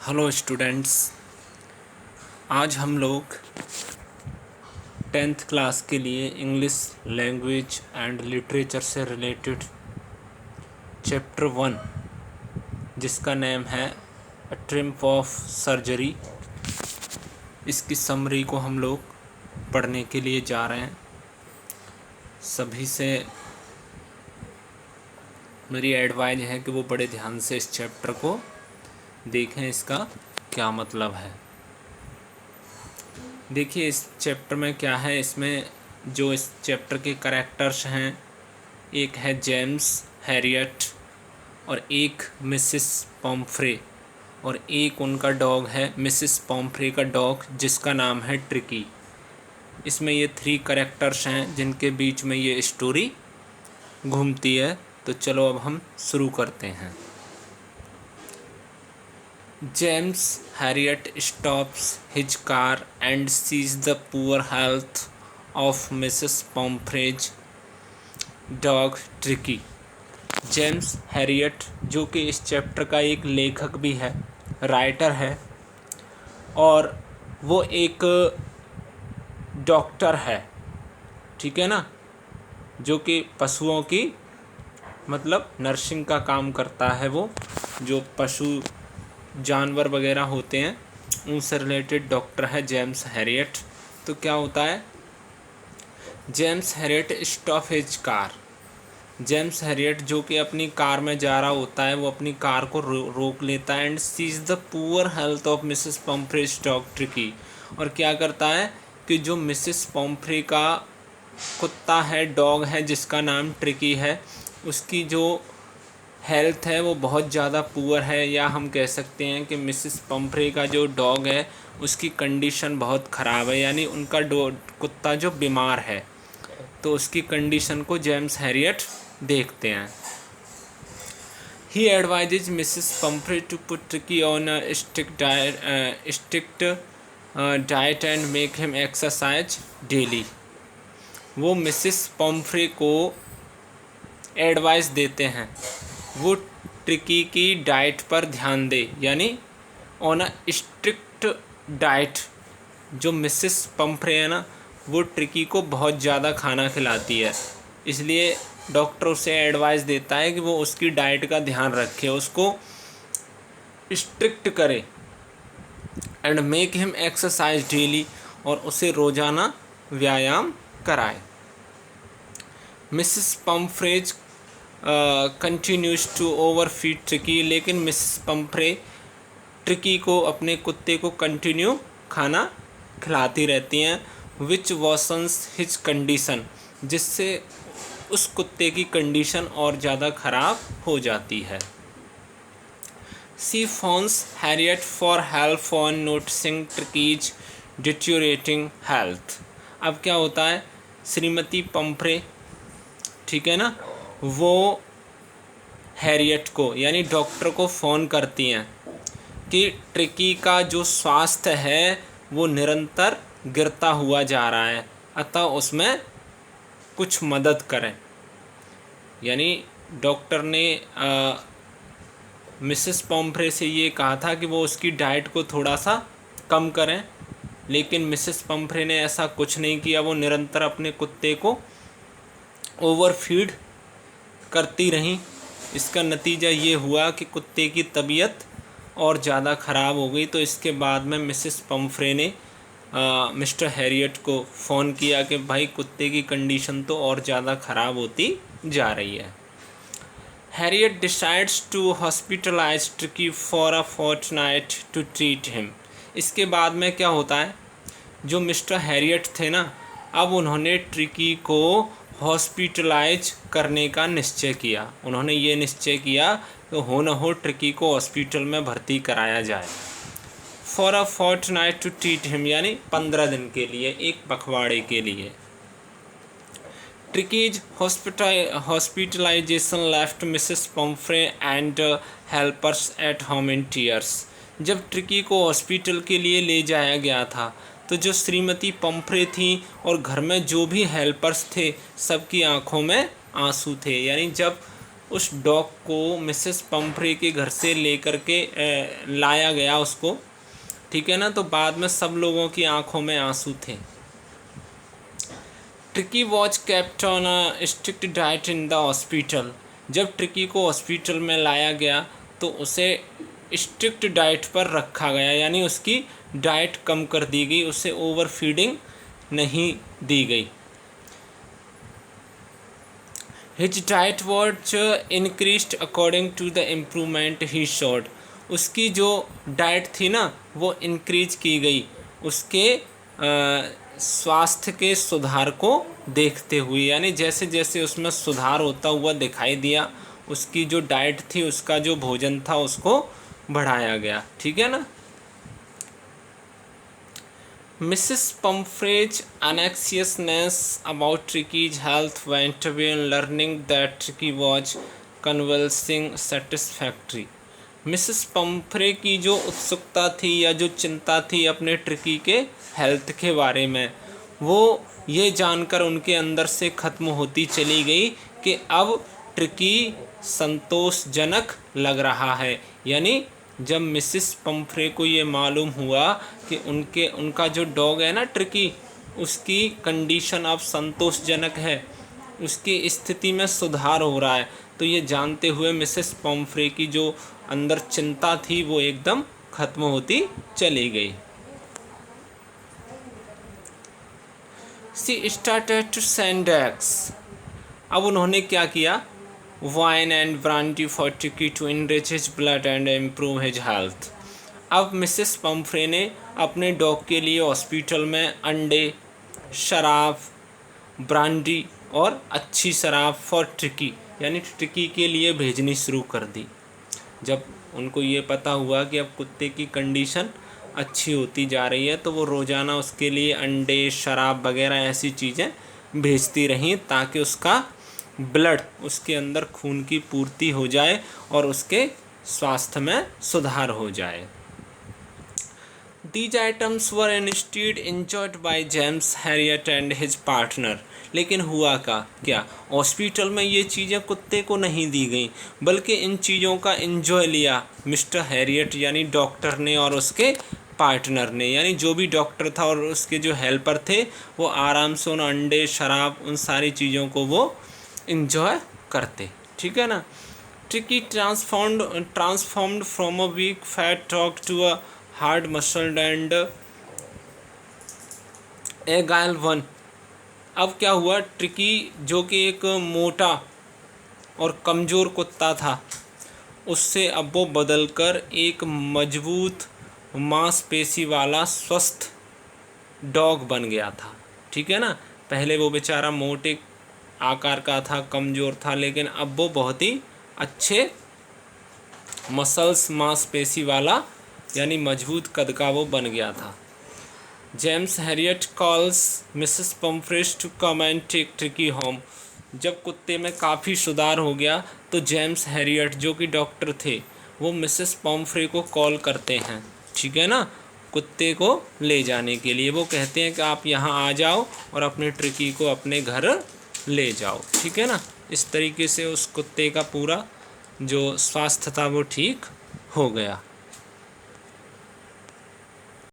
Hello students, आज हम लोग 10th क्लास के लिए इंग्लिश लैंग्वेज एंड लिटरेचर से रिलेटेड चैप्टर 1 जिसका नेम है अ ट्रिम्प ऑफ सर्जरी, इसकी समरी को हम लोग पढ़ने के लिए जा रहे हैं। सभी से मेरी एडवाइज है कि वो बड़े ध्यान से इस चैप्टर को देखें, इसका क्या मतलब है। देखिए इस चैप्टर में क्या है, इसमें जो इस चैप्टर के कैरेक्टर्स हैं, एक है जेम्स हैरियट और एक मिसिस पॉम्फ्रे और एक उनका डॉग है मिसिस पॉम्फ्रे का डॉग जिसका नाम है ट्रिकी। इसमें ये 3 कैरेक्टर्स हैं जिनके बीच में ये स्टोरी घूमती है। तो चलो अब हम शुरू करते हैं। James Harriet stops his car and sees the poor health of Mrs. Pomfrey's dog Tricky। James Harriet जो कि इस चैप्टर का एक लेखक भी है, राइटर है, और वो एक डॉक्टर है, ठीक है ना, जो कि पशुओं की मतलब नर्सिंग का काम करता है। वो जो पशु जानवर वगैरह होते हैं उनसे रिलेटेड डॉक्टर है जेम्स हैरियट। तो क्या होता है, James Harriet stop his car. James Harriet जो कि अपनी कार में जा रहा होता है, वो अपनी कार को रोक लेता है and sees the poor health of Mrs Pumphrey's dog Tricki. और क्या करता है कि जो मिसेस पॉम्फ्रे का कुत्ता है, डॉग है जिसका नाम ट्रिकी है, उसकी जो हेल्थ है वो बहुत ज़्यादा पुअर है, या हम कह सकते हैं कि मिसिस पम्फ्रे का जो डॉग है उसकी कंडीशन बहुत ख़राब है, यानी उनका कुत्ता जो बीमार है। तो उसकी कंडीशन को जेम्स हैरियट देखते हैं। He advises Mrs Pumphrey to put Tricki on a strict diet and make him exercise daily. वो मिसिस पम्फ्रे को एडवाइस देते हैं वो ट्रिकी की डाइट पर ध्यान दे, यानी ऑन अ स्ट्रिक्ट डाइट। जो मिसिस पम्फ्रे है ना, वो ट्रिकी को बहुत ज़्यादा खाना खिलाती है, इसलिए डॉक्टर उसे एडवाइस देता है कि वो उसकी डाइट का ध्यान रखे, उसको स्ट्रिक्ट करे and make him exercise daily, और उसे रोज़ाना व्यायाम कराए। मिसिस पम्फ्रेज कंटिन्यूज टू ओवरफीड ट्रिकी, लेकिन मिसिस पम्फ्रे ट्रिकी को, अपने कुत्ते को कंटिन्यू खाना खिलाती रहती हैं, विच वॉसन्स हिज कंडीशन, जिससे उस कुत्ते की कंडीशन और ज़्यादा ख़राब हो जाती है। She phones Herriot for help on noticing Tricki's deteriorating health. अब क्या होता है, श्रीमती पम्फ्रे, ठीक है ना, वो हैरियट को यानी डॉक्टर को फ़ोन करती हैं कि ट्रिकी का जो स्वास्थ्य है वो निरंतर गिरता हुआ जा रहा है, अतः उसमें कुछ मदद करें। यानी डॉक्टर ने मिसेस पॉम्फ्रे से ये कहा था कि वो उसकी डाइट को थोड़ा सा कम करें, लेकिन मिसेस पॉम्फ्रे ने ऐसा कुछ नहीं किया। वो निरंतर अपने कुत्ते को ओवरफीड करती रहीं। इसका नतीजा ये हुआ कि कुत्ते की तबीयत और ज़्यादा ख़राब हो गई। तो इसके बाद में मिसेस पम्फ्रे ने मिस्टर हैरियट को फ़ोन किया कि भाई कुत्ते की कंडीशन तो और ज़्यादा ख़राब होती जा रही है। Harriet decides to hospitalise Tricky for a fortnight to treat him. इसके बाद में क्या होता है, जो मिस्टर हैरियट थे ना, अब उन्होंने ट्रिकी को हॉस्पिटलाइज करने का निश्चय किया। उन्होंने ये निश्चय किया कि हो न हो ट्रिकी को हॉस्पिटल में भर्ती कराया जाए। For a fortnight to treat him, यानी 15 दिन के लिए, एक पखवाड़े के लिए। Tricky's hospitalisation left Mrs Pumphrey and helpers at home in tears. जब ट्रिकी को हॉस्पिटल के लिए ले जाया गया था तो जो श्रीमती पम्फ्रे थी और घर में जो भी हेल्पर्स थे, सबकी आंखों में आंसू थे। यानी जब उस डॉग को मिसेस पंफ्रे के घर से लेकर के लाया गया उसको, ठीक है ना। तो बाद में सब लोगों की आंखों में आंसू थे। Tricky was kept on a strict diet in the hospital. जब ट्रिकी को हॉस्पिटल में लाया गया तो उसे स्ट्रिक्ट डाइट पर रखा गया, यानी उसकी डाइट कम कर दी गई, उसे ओवर फीडिंग नहीं दी गई। His diet was increased according to the improvement he showed. उसकी जो डाइट थी ना वो इंक्रीज की गई उसके स्वास्थ्य के सुधार को देखते हुए, यानी जैसे जैसे उसमें सुधार होता हुआ दिखाई दिया, उसकी जो डाइट थी, उसका जो भोजन था, उसको बढ़ाया गया, ठीक है ना। Mrs. Pumphrey's anxiousness about Tricky's health went away on learning that Tricky was convalescing satisfactory. Mrs Pomfrey की जो उत्सुकता थी या जो चिंता थी अपने ट्रिकी के हेल्थ के बारे में, वो ये जानकर उनके अंदर से ख़त्म होती चली गई कि अब ट्रिकी संतोषजनक लग रहा है। यानी जब मिसेस पंफ्रे को ये मालूम हुआ कि उनका जो डॉग है ना ट्रिकी, उसकी कंडीशन अब संतोषजनक है, उसकी स्थिति में सुधार हो रहा है, तो ये जानते हुए मिसेस पंफ्रे की जो अंदर चिंता थी वो एकदम ख़त्म होती चली गई। She started to send eggs. अब उन्होंने क्या किया, wine and brandy for Tricky to enrich his blood and improve his health. अब मिसेस पंफ्रे ने अपने डॉग के लिए हॉस्पिटल में अंडे, शराब, ब्रांडी और अच्छी शराब फॉर ट्रिकी, यानी ट्रिकी के लिए भेजनी शुरू कर दी। जब उनको ये पता हुआ कि अब कुत्ते की कंडीशन अच्छी होती जा रही है तो वो रोज़ाना उसके लिए अंडे, शराब वगैरह ऐसी चीज़ें भेजती रहीं ताकि उसका ब्लड, उसके अंदर खून की पूर्ति हो जाए और उसके स्वास्थ्य में सुधार हो जाए। These items were instead enjoyed by James Herriot and his partner. लेकिन हुआ क्या, हॉस्पिटल में ये चीज़ें कुत्ते को नहीं दी गई, बल्कि इन चीज़ों का एंजॉय लिया मिस्टर हैरियट यानी डॉक्टर ने और उसके पार्टनर ने, यानी जो भी डॉक्टर था और उसके जो हेल्पर थे, वो आराम से उन अंडे, शराब, उन सारी चीज़ों को वो एंजॉय करते, ठीक है ना। Tricki transformed from a weak fat dog to a hard muscled and agile one. अब क्या हुआ, ट्रिकी जो कि एक मोटा और कमज़ोर कुत्ता था, उससे अब वो बदलकर एक मजबूत मांसपेशी वाला स्वस्थ डॉग बन गया था, ठीक है ना। पहले वो बेचारा मोटे आकार का था, कमज़ोर था, लेकिन अब वो बहुत ही अच्छे मसल्स, मांसपेशी वाला यानी मजबूत कद का वो बन गया था। James Herriot calls Mrs Pumphrey's to come and take Tricki home. जब कुत्ते में काफ़ी सुधार हो गया तो जेम्स हैरियट जो कि डॉक्टर थे, वो मिसेस पंफ्रे को कॉल करते हैं, ठीक है ना, कुत्ते को ले जाने के लिए। वो कहते हैं कि आप यहाँ आ जाओ और अपने ट्रिकी को अपने घर ले जाओ, ठीक है ना। इस तरीके से उस कुत्ते का पूरा जो स्वास्थ्य था वो ठीक हो गया।